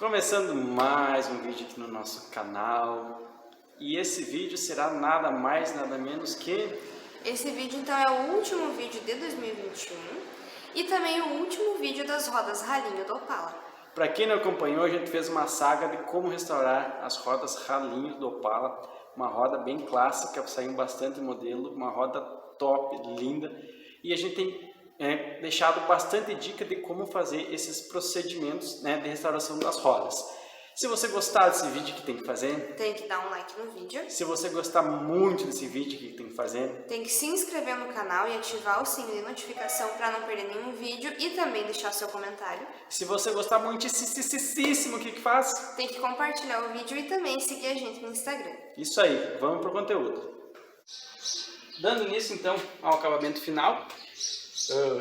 Começando mais um vídeo aqui no nosso canal, e esse vídeo será nada mais nada menos que... Esse vídeo então é o último vídeo de 2021 e também o último vídeo das rodas ralinho do Opala. Para quem não acompanhou, a gente fez uma saga de como restaurar as rodas ralinho do Opala, uma roda bem clássica, saiu bastante modelo, uma roda top, linda, e a gente tem deixado bastante dica de como fazer esses procedimentos de restauração das rodas. Se você gostar desse vídeo, o que tem que fazer? Tem que dar um like no vídeo. Se você gostar muito desse vídeo, o que tem que fazer? Tem que se inscrever no canal e ativar o sininho de notificação para não perder nenhum vídeo e também deixar seu comentário. Se você gostar muitíssimo, o que faz? Tem que compartilhar o vídeo e também seguir a gente no Instagram. Isso aí, vamos pro conteúdo. Dando início então ao acabamento final,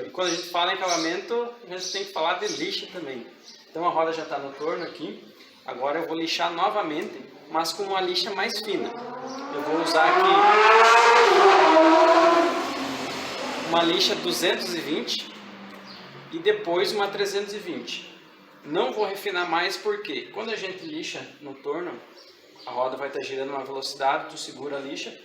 e quando a gente fala em acabamento, a gente tem que falar de lixa também. Então a roda já está no torno aqui, agora eu vou lixar novamente, mas com uma lixa mais fina. Eu vou usar aqui uma lixa 220 e depois uma 320. Não vou refinar mais porque quando a gente lixa no torno, a roda vai estar girando uma velocidade, tu segura a lixa,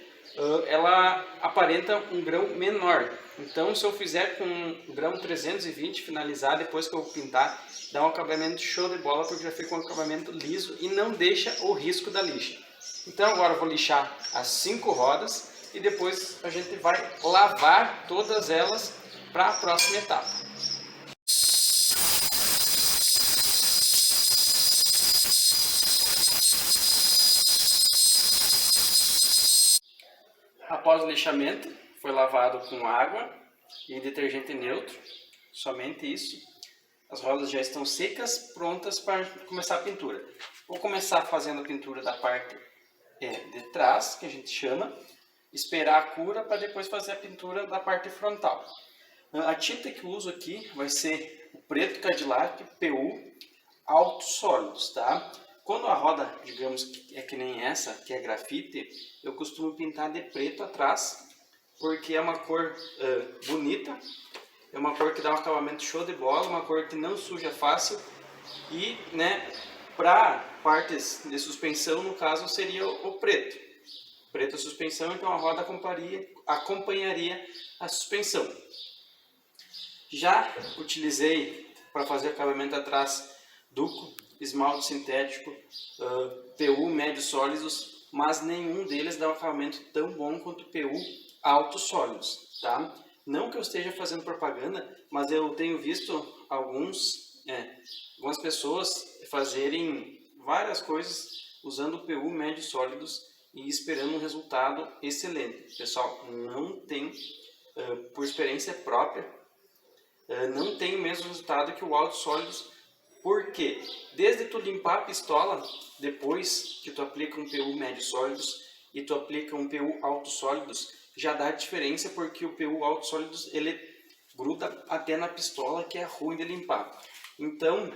ela aparenta um grão menor. Então, se eu fizer com um grão 320, finalizar, depois que eu pintar, dá um acabamento show de bola, porque já fica um acabamento liso e não deixa o risco da lixa. Então, agora eu vou lixar as 5 rodas e depois a gente vai lavar todas elas para a próxima etapa. Após o lixamento, foi lavado com água e detergente neutro, somente isso. As rodas já estão secas, prontas para começar a pintura. Vou começar fazendo a pintura da parte de trás, que a gente chama, esperar a cura para depois fazer a pintura da parte frontal. A tinta que eu uso aqui vai ser o preto Cadillac PU Altos Sólidos, tá? Quando a roda, digamos, que nem essa, que é grafite, eu costumo pintar de preto atrás, porque é uma cor bonita, é uma cor que dá um acabamento show de bola, uma cor que não suja fácil e, para partes de suspensão, no caso, seria o preto. Preto é suspensão, então a roda acompanharia a suspensão. Já utilizei para fazer acabamento atrás duco, esmalte sintético, PU médio sólidos, mas nenhum deles dá um acabamento tão bom quanto o PU altos sólidos, tá? Não que eu esteja fazendo propaganda, mas eu tenho visto algumas pessoas fazerem várias coisas usando o PU médio sólidos e esperando um resultado excelente. Pessoal, não tem, por experiência própria, não tem o mesmo resultado que o altos sólidos. Porque desde tu limpar a pistola, depois que tu aplica um PU médio sólidos e tu aplica um PU alto sólidos, já dá diferença, porque o PU alto sólidos ele gruda até na pistola, que é ruim de limpar. Então,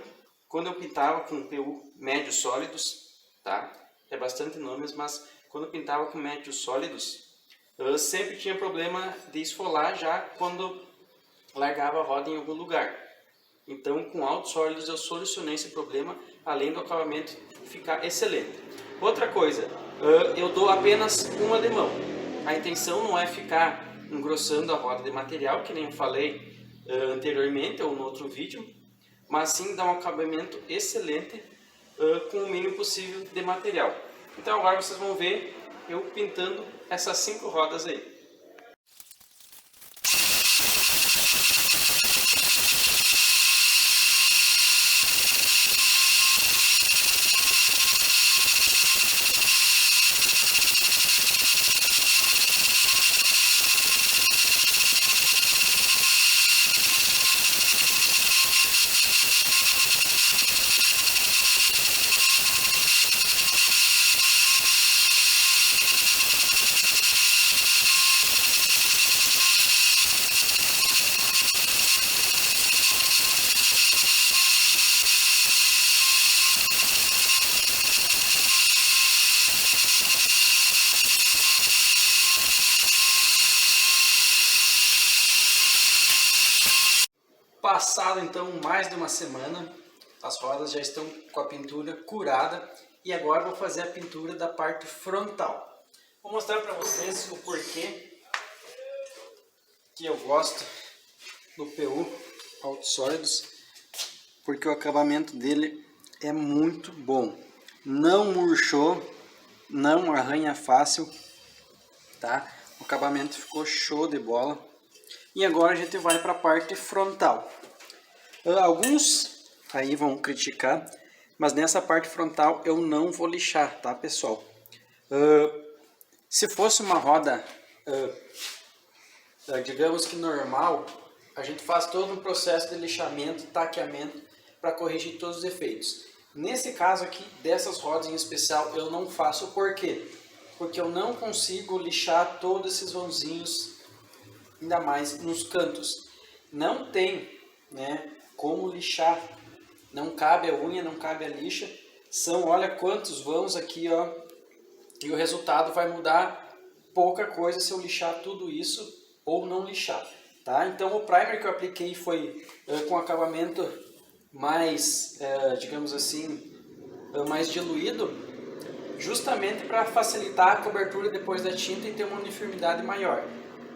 quando eu pintava com PU médio sólidos, tá? É bastante nomes, mas quando eu pintava com médios sólidos, eu sempre tinha problema de esfolar já quando largava a roda em algum lugar. Então, com altos sólidos eu solucionei esse problema, além do acabamento ficar excelente. Outra coisa, eu dou apenas uma de mão. A intenção não é ficar engrossando a roda de material, que nem eu falei anteriormente ou no outro vídeo, mas sim dar um acabamento excelente com o mínimo possível de material. Então agora vocês vão ver eu pintando essas 5 rodas aí. Passado então mais de uma semana, as rodas já estão com a pintura curada e agora vou fazer a pintura da parte frontal. Vou mostrar para vocês o porquê que eu gosto do PU Autosólidos, porque o acabamento dele é muito bom, não murchou, não arranha fácil, tá? O acabamento ficou show de bola. E agora a gente vai para a parte frontal. Alguns aí vão criticar, mas nessa parte frontal eu não vou lixar, tá, pessoal? Se fosse uma roda, digamos que normal, a gente faz todo um processo de lixamento, taqueamento para corrigir todos os defeitos. Nesse caso aqui, dessas rodas em especial, eu não faço. Por quê? Porque eu não consigo lixar todos esses vãozinhos, ainda mais nos cantos. Não tem, né, como lixar. Não cabe a unha, não cabe a lixa. São, olha quantos vãos aqui, ó. E o resultado vai mudar pouca coisa se eu lixar tudo isso ou não lixar, tá? Então o primer que eu apliquei foi com acabamento mais, digamos assim, mais diluído, justamente para facilitar a cobertura depois da tinta e ter uma uniformidade maior.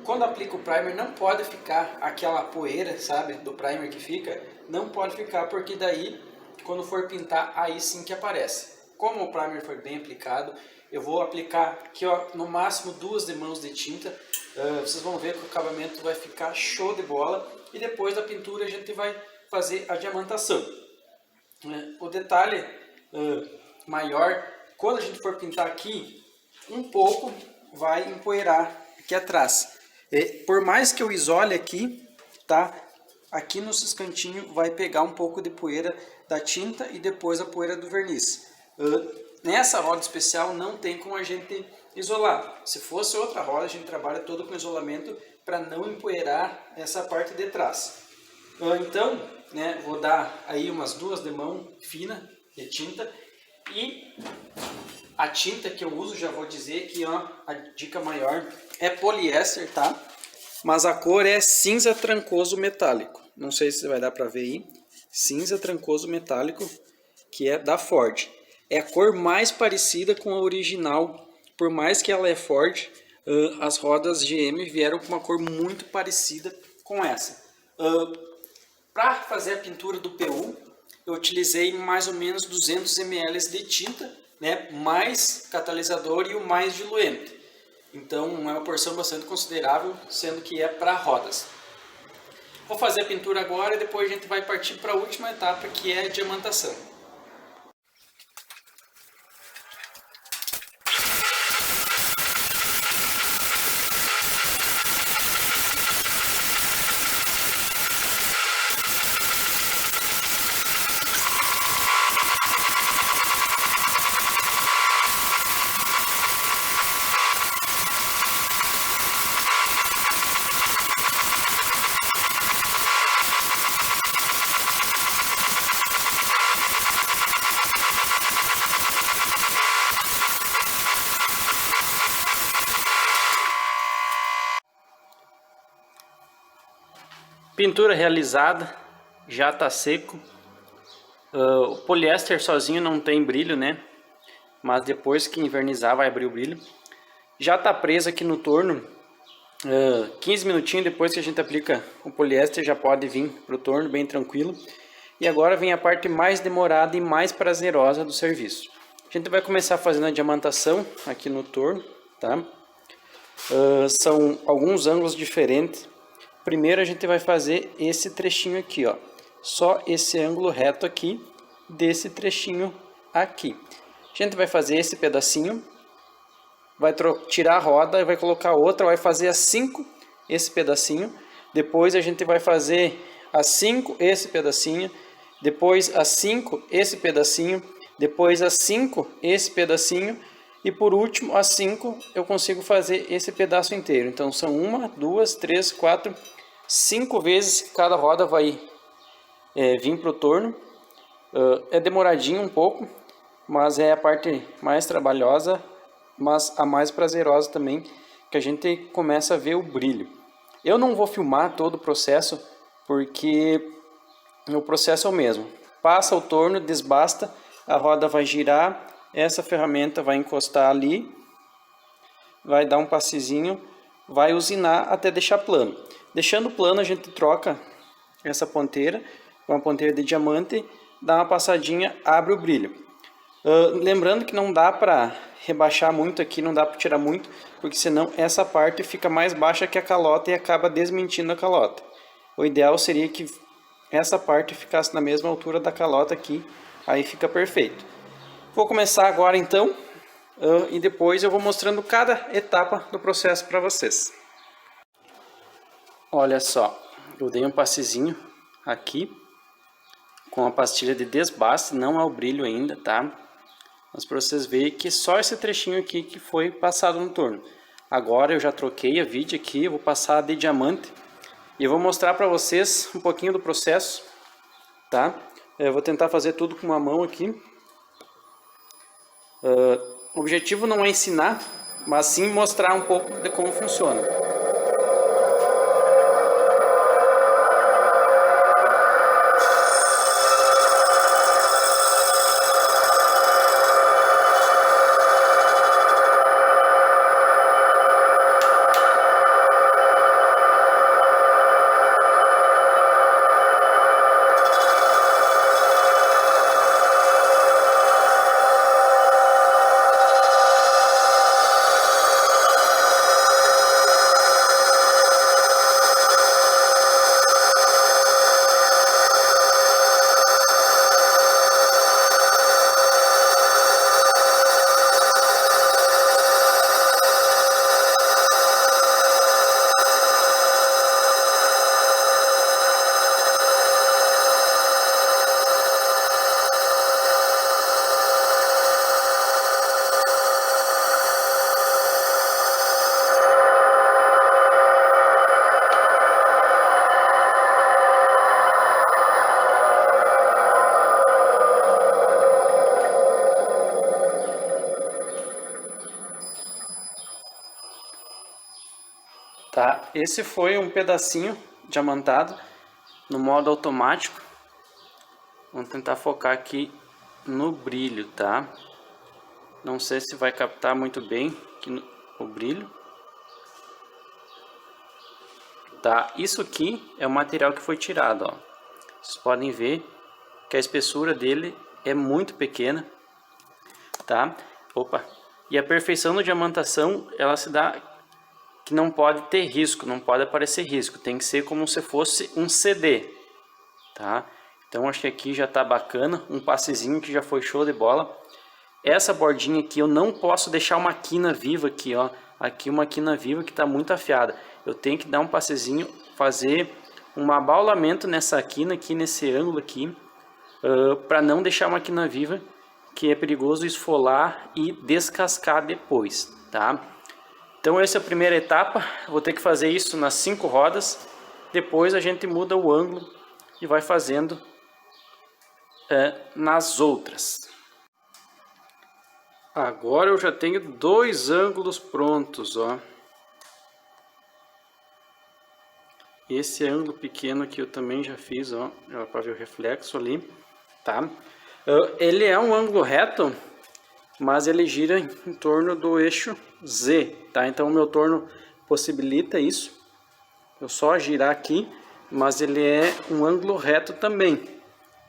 Quando aplico o primer não pode ficar aquela poeira, sabe, do primer que fica, não pode ficar, porque daí quando for pintar aí sim que aparece. Como o primer foi bem aplicado, eu vou aplicar aqui, ó, no máximo 2 demãos de tinta. Vocês vão ver que o acabamento vai ficar show de bola e depois da pintura a gente vai fazer a diamantação. O detalhe maior, quando a gente for pintar aqui, um pouco vai empoeirar aqui atrás. Por mais que eu isole aqui, tá? Aqui nos cantinhos vai pegar um pouco de poeira da tinta e depois a poeira do verniz. Nessa roda especial não tem como a gente isolar. Se fosse outra roda, a gente trabalha todo com isolamento para não empoeirar essa parte de trás. Então, né, vou dar aí umas 2 demãos finas de tinta. E a tinta que eu uso, já vou dizer que, ó, a dica maior é poliéster, tá? Mas a cor é cinza trancoso metálico. Não sei se vai dar para ver aí. Cinza trancoso metálico, que é da Ford. É a cor mais parecida com a original. Por mais que ela é Ford, as rodas GM vieram com uma cor muito parecida com essa. Para fazer a pintura do PU, eu utilizei mais ou menos 200 ml de tinta, né, mais catalisador e o mais diluente. Então é uma porção bastante considerável, sendo que é para rodas. Vou fazer a pintura agora e depois a gente vai partir para a última etapa, que é a diamantação. Pintura realizada, já está seco. O poliéster sozinho não tem brilho, né? Mas depois que invernizar vai abrir o brilho. Já está preso aqui no torno. 15 minutinhos depois que a gente aplica o poliéster já pode vir para o torno bem tranquilo. E agora vem a parte mais demorada e mais prazerosa do serviço. A gente vai começar fazendo a diamantação aqui no torno, tá? São alguns ângulos diferentes. Primeiro a gente vai fazer esse trechinho aqui, ó. Só esse ângulo reto aqui, desse trechinho aqui. A gente vai fazer esse pedacinho, vai tirar a roda e vai colocar outra, vai fazer as 5 esse pedacinho. Depois a gente vai fazer as 5 esse pedacinho, depois as 5 esse pedacinho, depois as 5 esse pedacinho. E por último, as 5 eu consigo fazer esse pedaço inteiro. Então são 1, 2, 3, 4, 5 vezes que cada roda vai vir para o torno. É demoradinho um pouco, mas é a parte mais trabalhosa, mas a mais prazerosa também, que a gente começa a ver o brilho. Eu não vou filmar todo o processo, porque o processo é o mesmo. passa o torno, desbasta, a roda vai girar, essa ferramenta vai encostar ali, vai dar um passezinho, vai usinar até deixar plano. Deixando plano, a gente troca essa ponteira com uma ponteira de diamante, dá uma passadinha, abre o brilho. Lembrando que não dá para rebaixar muito aqui, não dá para tirar muito, porque senão essa parte fica mais baixa que a calota e acaba desmentindo a calota. O ideal seria que essa parte ficasse na mesma altura da calota aqui, aí fica perfeito. Vou começar agora então, e depois eu vou mostrando cada etapa do processo para vocês. Olha só, eu dei um passezinho aqui com a pastilha de desbaste, não é o brilho ainda, tá? Mas para vocês verem que só esse trechinho aqui que foi passado no torno. Agora eu já troquei a vide aqui, eu vou passar de diamante e eu vou mostrar para vocês um pouquinho do processo, tá? Eu vou tentar fazer tudo com uma mão aqui. O objetivo não é ensinar, mas sim mostrar um pouco de como funciona. Tá, esse foi um pedacinho diamantado no modo automático. Vamos tentar focar aqui no brilho, tá? Não sei se vai captar muito bem aqui o brilho. Tá, isso aqui é o material que foi tirado, ó. Vocês podem ver que a espessura dele é muito pequena, tá? Opa! E a perfeição da diamantação, ela se dá que não pode ter risco, não pode aparecer risco, tem que ser como se fosse um CD, tá? Então acho que aqui já tá bacana, um passezinho que já foi show de bola. Essa bordinha aqui eu não posso deixar uma quina viva aqui, ó, aqui uma quina viva que tá muito afiada. Eu tenho que dar um passezinho, fazer um abaulamento nessa quina aqui, nesse ângulo aqui, para não deixar uma quina viva, que é perigoso esfolar e descascar depois, tá? Então essa é a primeira etapa, vou ter que fazer isso nas 5 rodas, depois a gente muda o ângulo e vai fazendo nas outras. Agora eu já tenho 2 ângulos prontos, ó. Esse ângulo pequeno aqui eu também já fiz, ó, para ver o reflexo ali, tá? Ele é um ângulo reto, mas ele gira em torno do eixo Z, tá? Então o meu torno possibilita isso. Eu só girar aqui, mas ele é um ângulo reto também.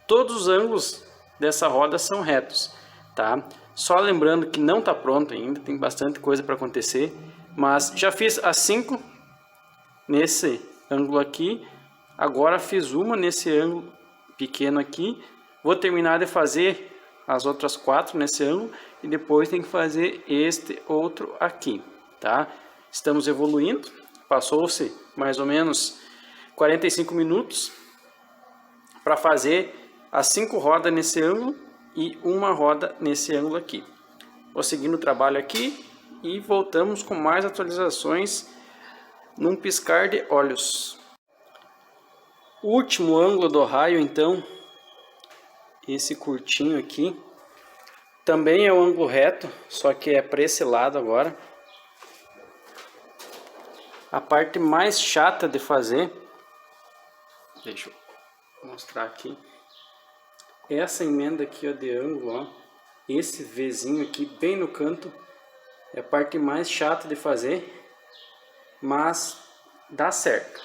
Todos os ângulos dessa roda são retos, tá? Só lembrando que não está pronto ainda, tem bastante coisa para acontecer, mas já fiz as 5 nesse ângulo aqui. Agora fiz uma nesse ângulo pequeno aqui. Vou terminar de fazer as outras 4 nesse ângulo e depois tem que fazer este outro aqui, tá? Estamos evoluindo, passou-se mais ou menos 45 minutos para fazer as 5 rodas nesse ângulo e uma roda nesse ângulo aqui. Vou seguindo o trabalho aqui e voltamos com mais atualizações num piscar de olhos. O último ângulo do raio, então, esse curtinho aqui, também é um ângulo reto, só que é para esse lado agora. A parte mais chata de fazer, deixa eu mostrar aqui, essa emenda aqui, ó, de ângulo, ó, esse Vzinho aqui bem no canto, é a parte mais chata de fazer, mas dá certo.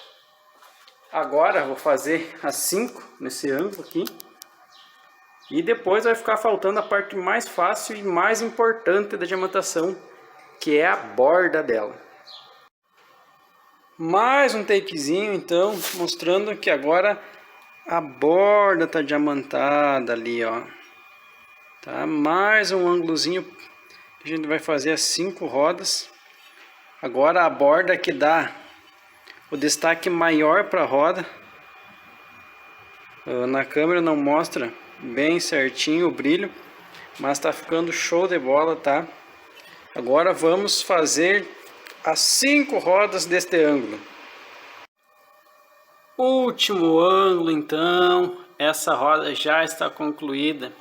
Agora vou fazer as 5 nesse ângulo aqui. E depois vai ficar faltando a parte mais fácil e mais importante da diamantação, que é a borda dela. Mais um takezinho então, mostrando que agora a borda tá diamantada ali, ó. Tá? Mais um ângulozinho que a gente vai fazer as 5 rodas. Agora a borda que dá o destaque maior para a roda. Na câmera não mostra bem certinho o brilho, mas tá ficando show de bola, tá? Agora vamos fazer as 5 rodas deste ângulo. Último ângulo então, essa roda já está concluída.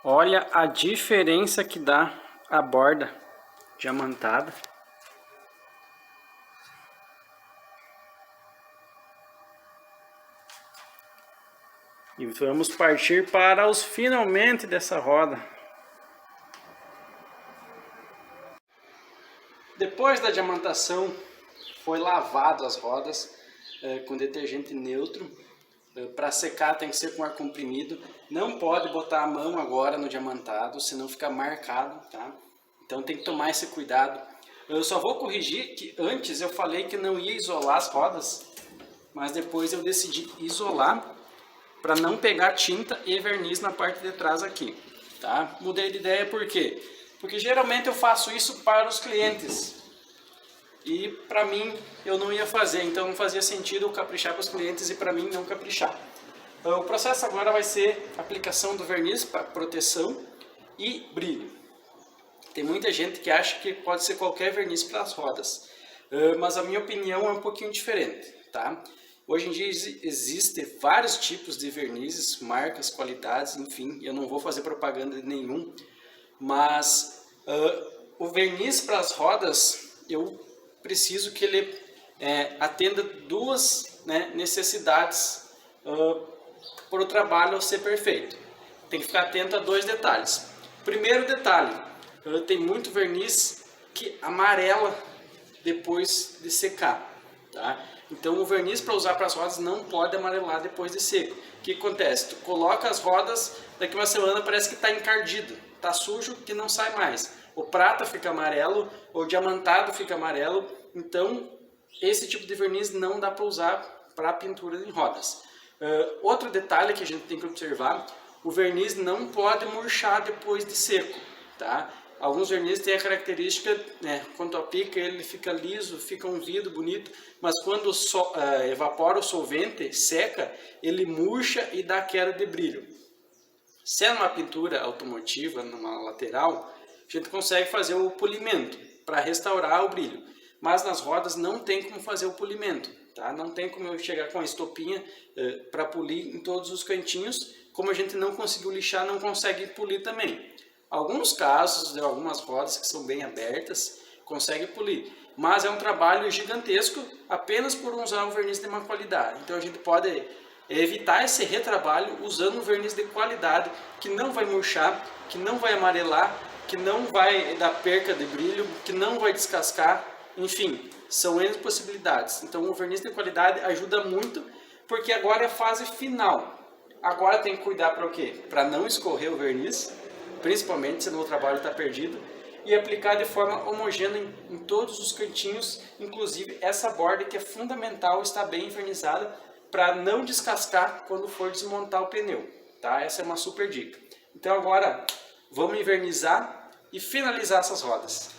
Olha a diferença que dá a borda diamantada. E vamos partir para os finalmente dessa roda. Depois da diamantação, foi lavado as rodas com detergente neutro. Para secar tem que ser com ar comprimido. Não pode botar a mão agora no diamantado, senão fica marcado, tá? Então tem que tomar esse cuidado. Eu só vou corrigir que antes eu falei que não ia isolar as rodas, mas depois eu decidi isolar para não pegar tinta e verniz na parte de trás aqui, tá? Mudei de ideia por quê? Porque geralmente eu faço isso para os clientes e para mim eu não ia fazer, então não fazia sentido eu caprichar para os clientes e para mim não caprichar. Então, o processo agora vai ser aplicação do verniz para proteção e brilho. Tem muita gente que acha que pode ser qualquer verniz para as rodas, mas a minha opinião é um pouquinho diferente, tá? Hoje em dia existem vários tipos de vernizes, marcas, qualidades, enfim, eu não vou fazer propaganda de nenhum, mas o verniz para as rodas, eu preciso que ele atenda duas necessidades para o trabalho ser perfeito. Tem que ficar atento a 2 detalhes. Primeiro detalhe, tem muito verniz que amarela depois de secar, tá? Então o verniz para usar para as rodas não pode amarelar depois de seco. O que acontece? Tu coloca as rodas, daqui uma semana parece que está encardido, está sujo que não sai mais. O prata fica amarelo, o diamantado fica amarelo, então esse tipo de verniz não dá para usar para pintura em rodas. Outro detalhe que a gente tem que observar, o verniz não pode murchar depois de seco, tá? Alguns vernizes têm a característica, quando aplica ele fica liso, fica um vidro bonito, mas quando evapora o solvente, seca, ele murcha e dá queda de brilho. Se é numa pintura automotiva, numa lateral, a gente consegue fazer o polimento para restaurar o brilho, mas nas rodas não tem como fazer o polimento, tá? Não tem como eu chegar com a estopinha para polir em todos os cantinhos, como a gente não conseguiu lixar, não consegue polir também. Alguns casos, de algumas rodas que são bem abertas, consegue polir, mas é um trabalho gigantesco apenas por usar um verniz de má qualidade. Então a gente pode evitar esse retrabalho usando um verniz de qualidade que não vai murchar, que não vai amarelar, que não vai dar perca de brilho, que não vai descascar, enfim, são N possibilidades. Então o verniz de qualidade ajuda muito, porque agora é a fase final. Agora tem que cuidar para o quê? Para não escorrer o verniz, principalmente se o trabalho está perdido, e aplicar de forma homogênea em todos os cantinhos, inclusive essa borda que é fundamental estar bem envernizada para não descascar quando for desmontar o pneu, tá? Essa é uma super dica. Então agora vamos envernizar e finalizar essas rodas.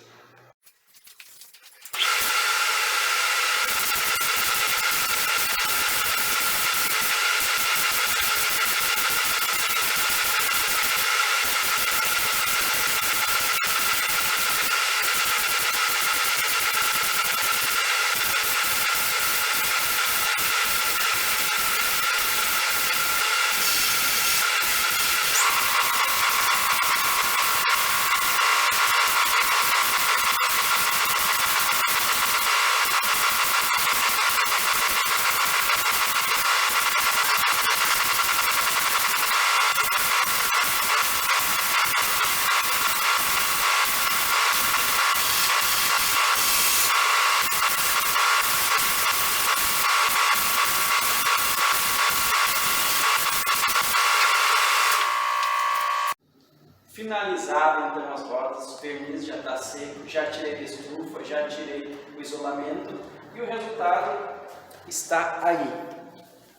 Finalizado então as rodas, o verniz já está seco, já tirei a estufa, já tirei o isolamento e o resultado está aí.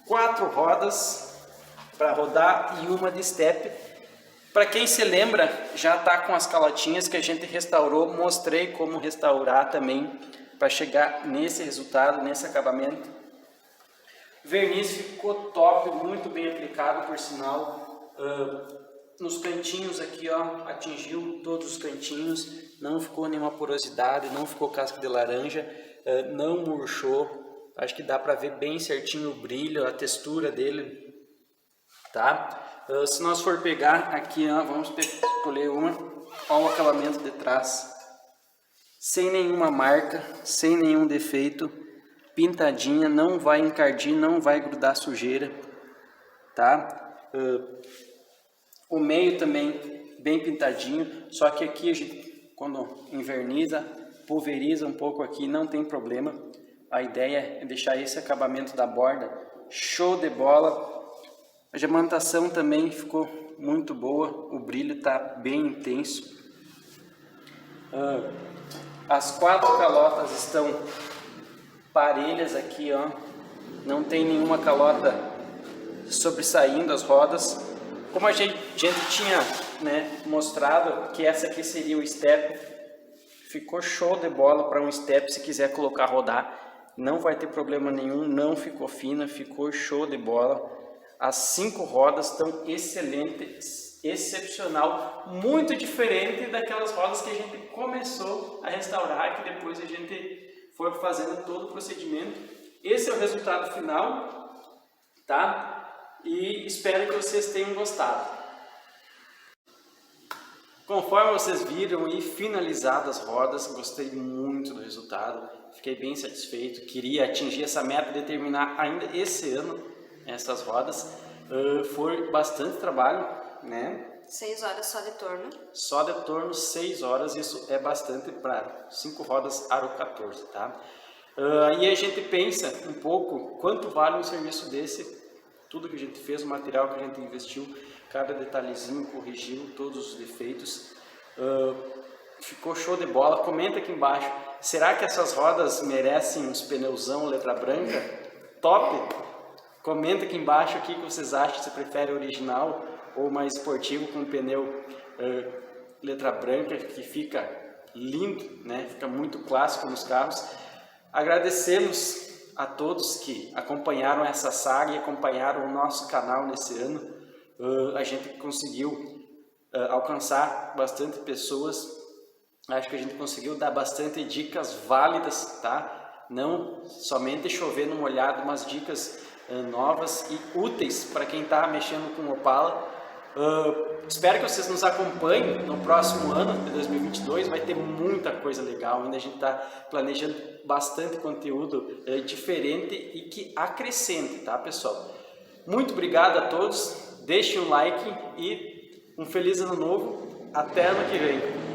4 rodas para rodar e uma de step. Para quem se lembra, já está com as calotinhas que a gente restaurou, mostrei como restaurar também para chegar nesse resultado, nesse acabamento. O verniz ficou top, muito bem aplicado por sinal. Nos cantinhos aqui, ó, atingiu todos os cantinhos, não ficou nenhuma porosidade, não ficou casca de laranja, não murchou. Acho que dá para ver bem certinho o brilho, a textura dele, tá? Se nós for pegar aqui, ó, vamos escolher uma, ó, o acabamento de trás, sem nenhuma marca, sem nenhum defeito, pintadinha, não vai encardir, não vai grudar sujeira, tá? O meio também bem pintadinho, só que aqui a gente, quando inverniza, pulveriza um pouco aqui, não tem problema. A ideia é deixar esse acabamento da borda show de bola. A diamantação também ficou muito boa, o brilho está bem intenso. As 4 calotas estão parelhas aqui, ó, não tem nenhuma calota sobressaindo as rodas. Como a gente tinha, né, mostrado que essa aqui seria o step, ficou show de bola para um step. Se quiser colocar rodar, não vai ter problema nenhum, não ficou fina, ficou show de bola. As 5 rodas estão excelentes, excepcional, muito diferente daquelas rodas que a gente começou a restaurar, que depois a gente foi fazendo todo o procedimento. Esse é o resultado final, tá? E espero que vocês tenham gostado. Conforme vocês viram e finalizado as rodas, gostei muito do resultado, fiquei bem satisfeito, queria atingir essa meta de terminar ainda esse ano essas rodas. Foi bastante trabalho, né? 6 horas só de torno. Só de torno, 6 horas, isso é bastante para 5 rodas aro 14, tá? Aí a gente pensa um pouco quanto vale um serviço desse. Tudo que a gente fez, o material que a gente investiu, cada detalhezinho, corrigiu todos os defeitos. Ficou show de bola. Comenta aqui embaixo, será que essas rodas merecem uns pneuzão letra branca? Top! Comenta aqui embaixo o que vocês acham, se prefere original ou mais esportivo com pneu letra branca, que fica lindo, né? Fica muito clássico nos carros. Agradecemos a todos que acompanharam essa saga e acompanharam o nosso canal nesse ano. A gente conseguiu alcançar bastante pessoas. Acho que a gente conseguiu dar bastante dicas válidas, tá? Não somente chover no molhado, mas dicas novas e úteis para quem está mexendo com Opala. Espero que vocês nos acompanhem no próximo ano de 2022, vai ter muita coisa legal, ainda a gente está planejando bastante conteúdo diferente e que acrescente, tá, pessoal? Muito obrigado a todos, deixem um like e um feliz ano novo, até ano que vem!